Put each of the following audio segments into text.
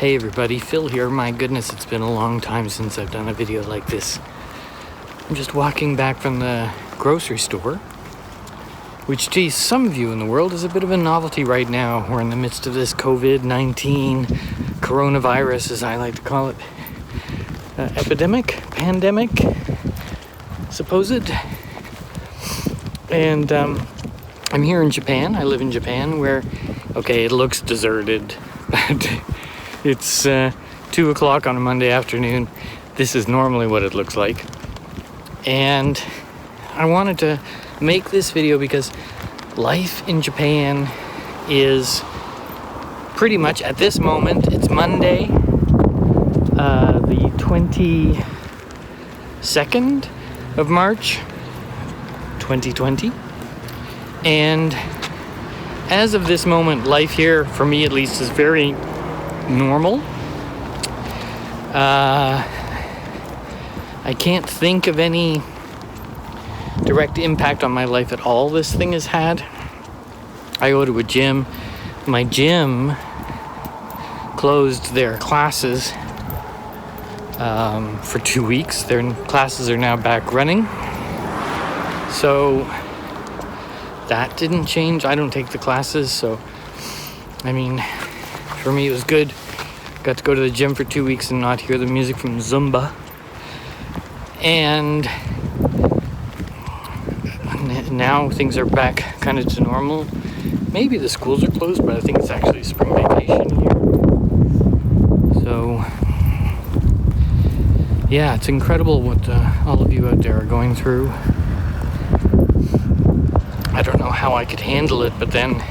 Hey everybody, Phil here. My goodness, it's been a long time since I've done a video like this. I'm just walking back from the grocery store, which, geez, some of you in the world is a bit of a novelty right now. We're in the midst of this Covid19 coronavirus, as I like to call it, pandemic, supposed. And I'm here in Japan. I live in Japan where, okay, it looks deserted, but it's 2 o'clock on a Monday afternoon. This is normally what it looks like. And I wanted to make this video because life in Japan is pretty much, at this moment, it's Monday, the 22nd of March, 2020. And as of this moment, life here, for me at least, is very normal. I can't think of any direct impact on my life at all this thing has had. I go to a gym. My gym closed their classes for 2 weeks. Their classes are now back running. So that didn't change. I don't take the classes, so I mean, for me it was good. Got to go to the gym for 2 weeks and not hear the music from Zumba. And now things are back kind of to normal. Maybe the schools are closed, but I think it's actually spring vacation here. So yeah, it's incredible what all of you out there are going through. I don't know how I could handle it, but then,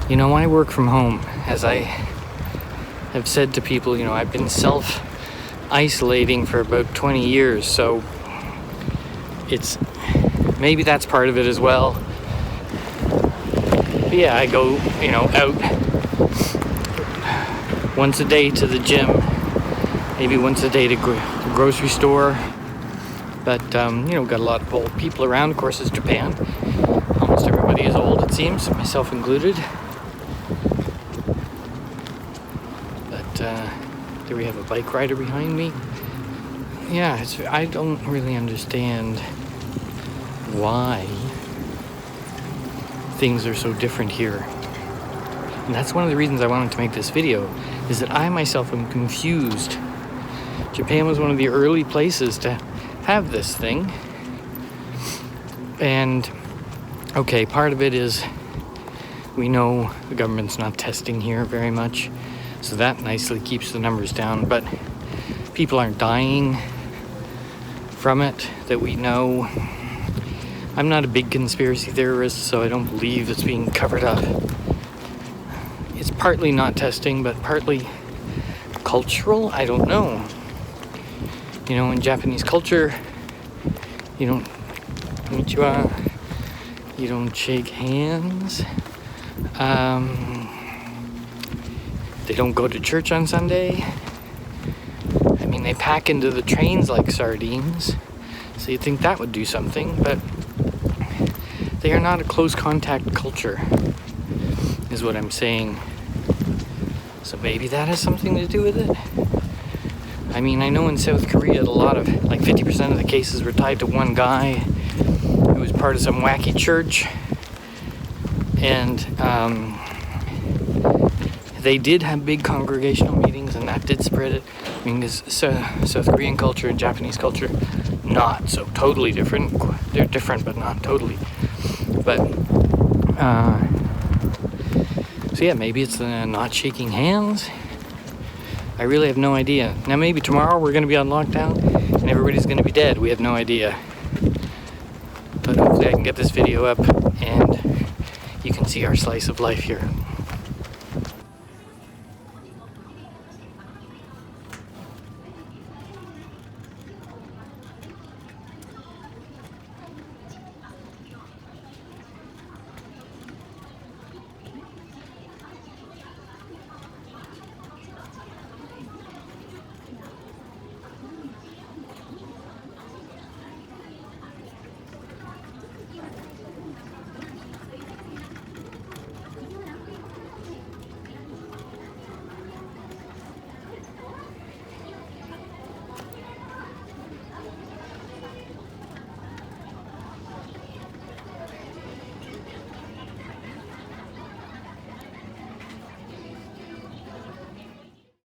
you know, I work from home. As I have said to people, you know, I've been self-isolating for about 20 years, so it's, maybe that's part of it as well. But yeah, I go, you know, out once a day to the gym, maybe once a day to the grocery store. But, you know, got a lot of old people around. Of course, it's Japan. Almost everybody is old, it seems, myself included. But, there we have a bike rider behind me. Yeah, I don't really understand why things are so different here. And that's one of the reasons I wanted to make this video, is that I myself am confused. Japan was one of the early places to have this thing. And okay, part of it is we know the government's not testing here very much, so that nicely keeps the numbers down, but people aren't dying from it that we know. I'm not a big conspiracy theorist, so I don't believe it's being covered up. It's partly not testing, but partly cultural. I don't know. You know, in Japanese culture, you don't konnichiwa, you don't shake hands. They don't go to church on Sunday. I mean, they pack into the trains like sardines, so you'd think that would do something, but they are not a close contact culture, is what I'm saying. So maybe that has something to do with it. I mean, I know in South Korea, a lot of, like 50% of the cases were tied to one guy who was part of some wacky church. And they did have big congregational meetings, and that did spread it. I mean, this South Korean culture and Japanese culture, not so totally different. They're different, but not totally. But, so yeah, maybe it's the not shaking hands. I really have no idea. Now maybe tomorrow we're going to be on lockdown and everybody's going to be dead. We have no idea. But hopefully I can get this video up and you can see our slice of life here.